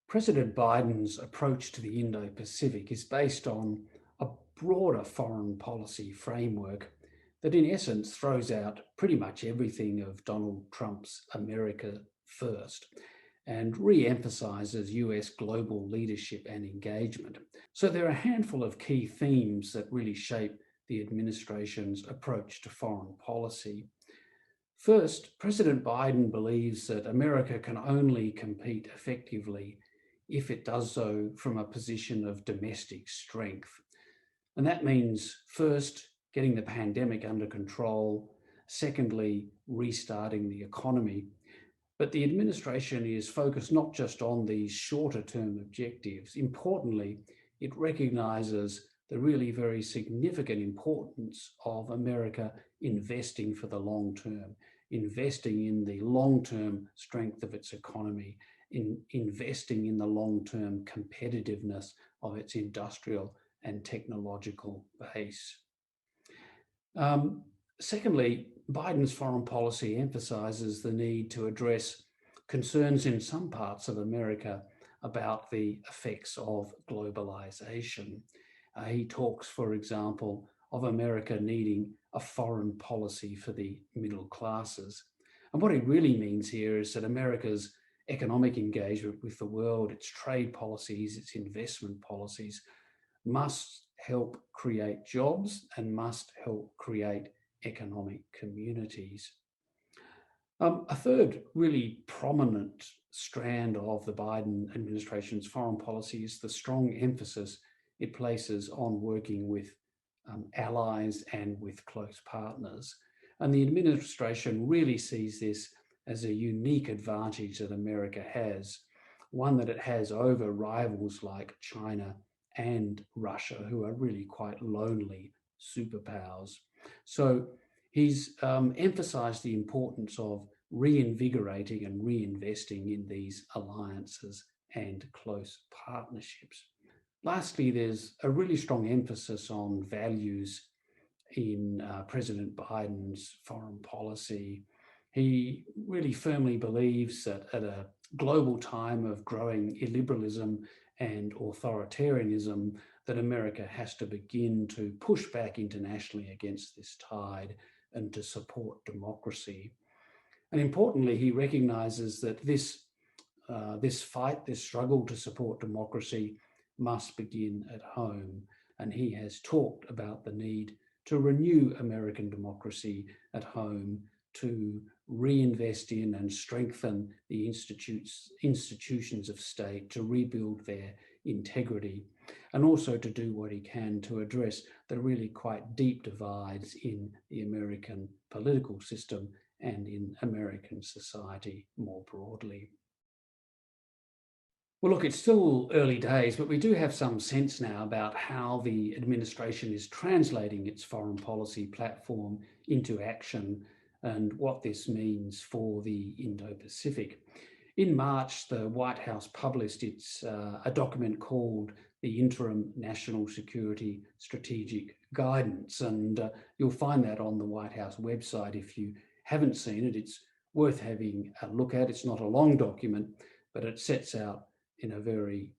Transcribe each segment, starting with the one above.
President Biden's approach to the Indo-Pacific is based on a broader foreign policy framework that in essence throws out pretty much everything of Donald Trump's America First and re-emphasises US global leadership and engagement. So there are a handful of key themes that really shape the administration's approach to foreign policy. First, President Biden believes that America can only compete effectively if it does so from a position of domestic strength. And that means first, getting the pandemic under control, secondly, restarting the economy. But the administration is focused not just on these shorter term objectives. Importantly, it recognises the really very significant importance of America investing for the long term, investing in the long-term strength of its economy, investing in the long-term competitiveness of its industrial and technological base. Secondly, Biden's foreign policy emphasises the need to address concerns in some parts of America about the effects of globalisation. He talks, for example, of America needing a foreign policy for the middle classes. And what he really means here is that America's economic engagement with the world, its trade policies, its investment policies, must help create jobs and must help create economic communities. A third really prominent strand of the Biden administration's foreign policy is the strong emphasis it places on working with allies and with close partners. And the administration really sees this as a unique advantage that America has, one that it has over rivals like China and Russia, who are really quite lonely superpowers. So he's emphasized the importance of reinvigorating and reinvesting in these alliances and close partnerships. Lastly, there's a really strong emphasis on values in President Biden's foreign policy. He really firmly believes that at a global time of growing illiberalism and authoritarianism, that America has to begin to push back internationally against this tide and to support democracy. And importantly, he recognizes that this fight, this struggle to support democracy must begin at home. And he has talked about the need to renew American democracy at home, to reinvest in and strengthen the institutions of state, to rebuild their integrity, and also to do what he can to address the really quite deep divides in the American political system and in American society more broadly. Well, look, it's still early days, but we do have some sense now about how the administration is translating its foreign policy platform into action and what this means for the Indo-Pacific. In March, the White House published a document called the Interim National Security Strategic Guidance, and you'll find that on the White House website. If you haven't seen it, it's worth having a look at. It's not a long document, but it sets out in a very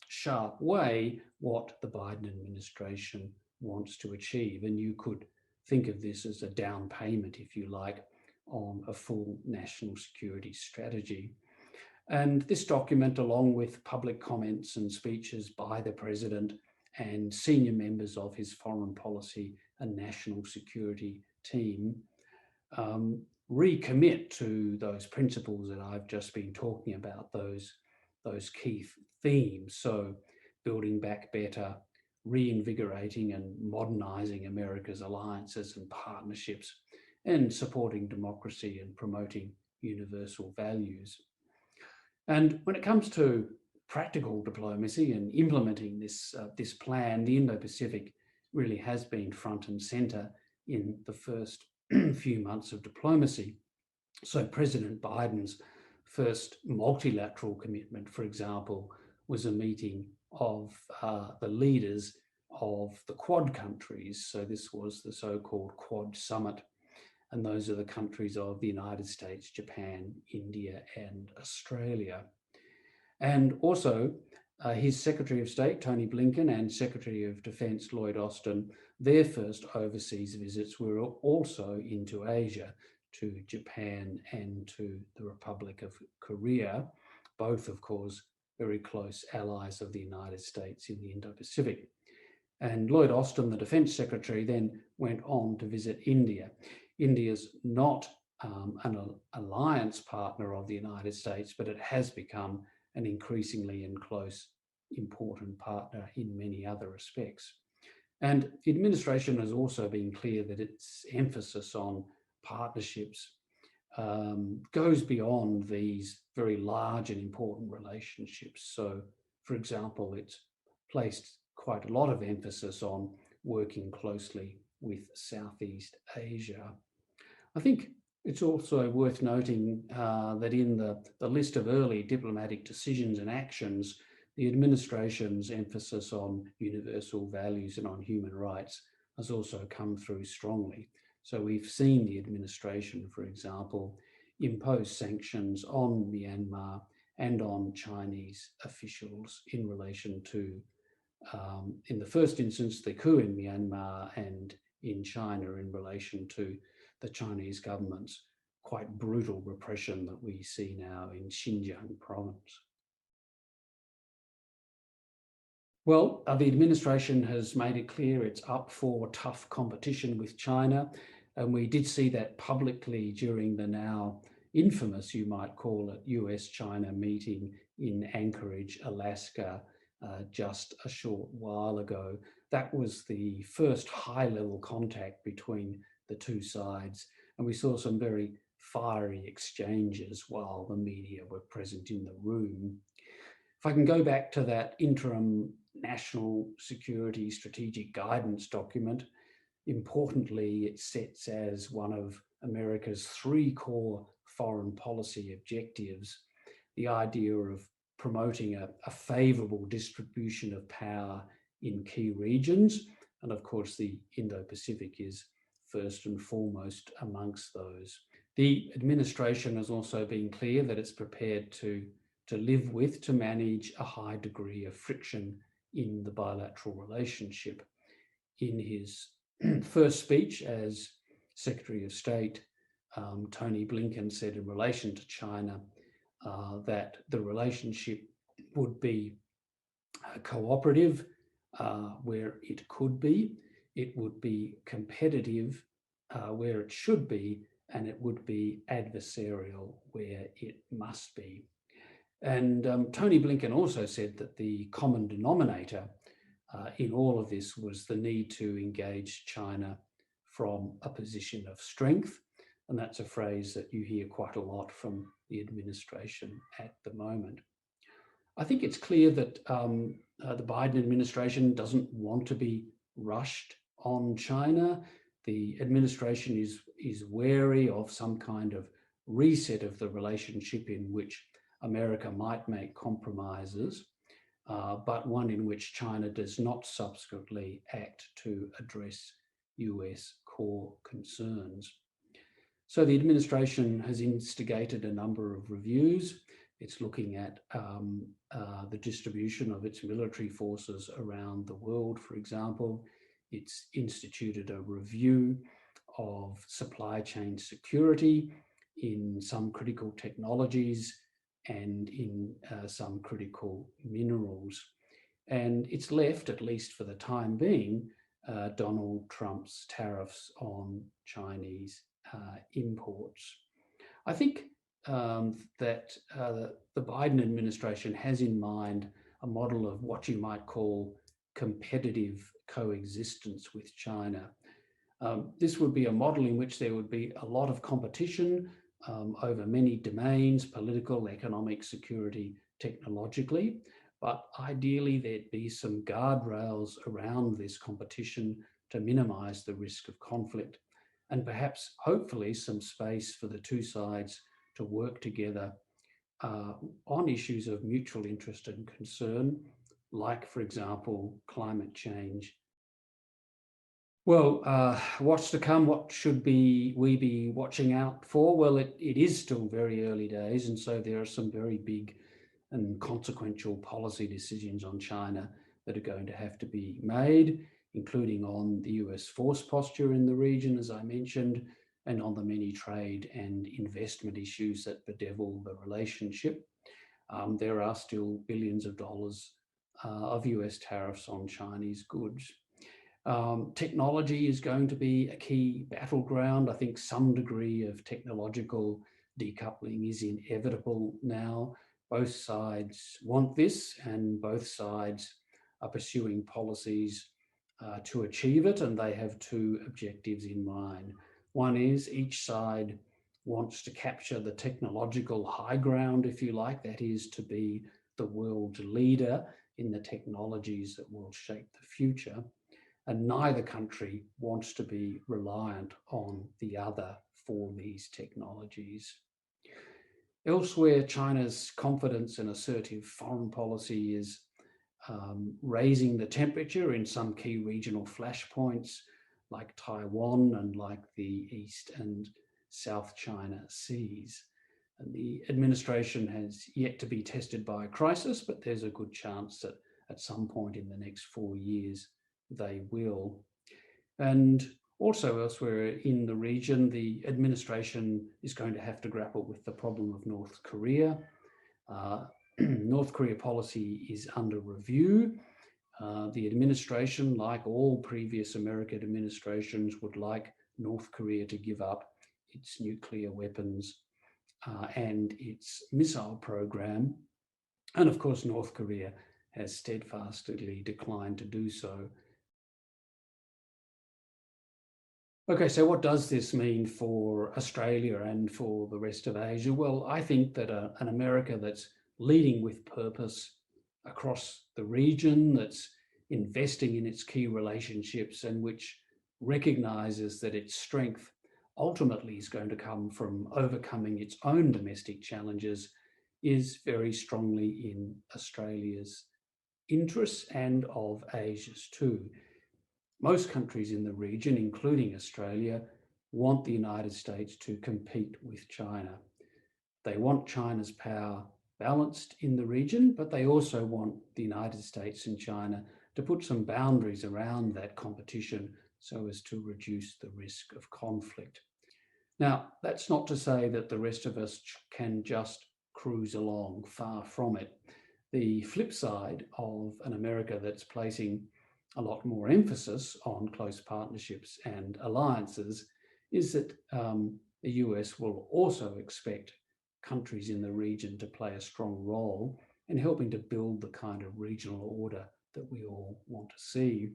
sharp way what the Biden administration wants to achieve. And you could think of this as a down payment, if you like, on a full national security strategy. And this document, along with public comments and speeches by the president and senior members of his foreign policy and national security team, recommit to those principles that I've just been talking about, those key themes. So building back better, reinvigorating and modernizing America's alliances and partnerships, and supporting democracy and promoting universal values. And when it comes to practical diplomacy and implementing this plan, the Indo-Pacific really has been front and center in the first few months of diplomacy. So President Biden's first multilateral commitment, for example, was a meeting of the leaders of the Quad countries. So this was the so-called Quad Summit. And those are the countries of the United States, Japan, India, and Australia. And also, his Secretary of State, Tony Blinken, and Secretary of Defense, Lloyd Austin, their first overseas visits were also into Asia, to Japan and to the Republic of Korea, both, of course, very close allies of the United States in the Indo-Pacific. And Lloyd Austin, the Defense Secretary, then went on to visit India. India's not an alliance partner of the United States, but it has become an increasingly and close, important partner in many other respects. And the administration has also been clear that its emphasis on partnerships goes beyond these very large and important relationships. So, for example, it's placed quite a lot of emphasis on working closely with Southeast Asia. I think it's also worth noting that in the list of early diplomatic decisions and actions, the administration's emphasis on universal values and on human rights has also come through strongly. So we've seen the administration, for example, impose sanctions on Myanmar and on Chinese officials in relation to, in the first instance, the coup in Myanmar, and in China in relation to the Chinese government's quite brutal repression that we see now in Xinjiang province. Well, the administration has made it clear it's up for tough competition with China, and we did see that publicly during the now infamous, you might call it, US-China meeting in Anchorage, Alaska, just a short while ago. That was the first high-level contact between the two sides, and we saw some very fiery exchanges while the media were present in the room. If I can go back to that interim national security strategic guidance document, importantly, it sets as one of America's three core foreign policy objectives the idea of promoting a favourable distribution of power in key regions. And of course, the Indo-Pacific is first and foremost amongst those. The administration has also been clear that it's prepared to live with, to manage a high degree of friction in the bilateral relationship. In his first speech as Secretary of State, Tony Blinken said in relation to China that the relationship would be cooperative where it could be, it would be competitive where it should be, and it would be adversarial where it must be. And Tony Blinken also said that the common denominator in all of this was the need to engage China from a position of strength. And that's a phrase that you hear quite a lot from the administration at the moment. I think it's clear that the Biden administration doesn't want to be rushed on China. The administration is wary of some kind of reset of the relationship in which America might make compromises, but one in which China does not subsequently act to address US core concerns. So the administration has instigated a number of reviews. It's looking at the distribution of its military forces around the world, for example. It's instituted a review of supply chain security in some critical technologies and in some critical minerals. And it's left, at least for the time being, Donald Trump's tariffs on Chinese imports. I think that the Biden administration has in mind a model of what you might call competitive coexistence with China. This would be a model in which there would be a lot of competition over many domains, political, economic, security, technologically, but ideally there'd be some guardrails around this competition to minimize the risk of conflict, and perhaps, hopefully, some space for the two sides to work together on issues of mutual interest and concern, like, for example, climate change. Well, what's to come? What should we be watching out for? Well, it is still very early days, and so there are some very big and consequential policy decisions on China that are going to have to be made, including on the US force posture in the region, as I mentioned, and on the many trade and investment issues that bedevil the relationship. There are still billions of dollars of US tariffs on Chinese goods. Technology is going to be a key battleground. I think some degree of technological decoupling is inevitable now. Both sides want this, and both sides are pursuing policies to achieve it, and they have two objectives in mind. One is each side wants to capture the technological high ground, if you like, that is to be the world leader in the technologies that will shape the future. And neither country wants to be reliant on the other for these technologies. Elsewhere, China's confidence and assertive foreign policy is raising the temperature in some key regional flashpoints like Taiwan and like the East and South China Seas. And the administration has yet to be tested by a crisis, but there's a good chance that at some point in the next 4 years, they will. And also elsewhere in the region, the administration is going to have to grapple with the problem of North Korea. North Korea policy is under review. The administration, like all previous American administrations, would like North Korea to give up its nuclear weapons and its missile program. And of course, North Korea has steadfastly declined to do so. Okay, so what does this mean for Australia and for the rest of Asia? Well, I think that an America that's leading with purpose across the region, that's investing in its key relationships, and which recognizes that its strength ultimately is going to come from overcoming its own domestic challenges, is very strongly in Australia's interests and of Asia's too. Most countries in the region, including Australia, want the United States to compete with China. They want China's power balanced in the region, but they also want the United States and China to put some boundaries around that competition so as to reduce the risk of conflict. Now, that's not to say that the rest of us can just cruise along, far from it. The flip side of an America that's placing a lot more emphasis on close partnerships and alliances is that the US will also expect countries in the region to play a strong role in helping to build the kind of regional order that we all want to see.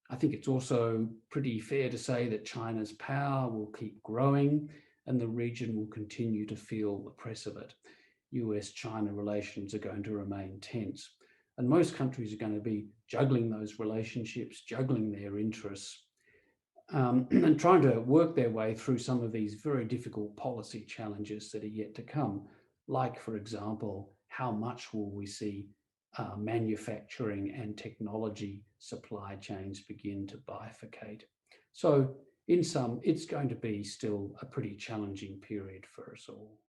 I think it's also pretty fair to say that China's power will keep growing and the region will continue to feel the press of it. US-China relations are going to remain tense. And most countries are going to be juggling those relationships, juggling their interests, and trying to work their way through some of these very difficult policy challenges that are yet to come. Like, for example, how much will we see manufacturing and technology supply chains begin to bifurcate? So in sum, it's going to be still a pretty challenging period for us all.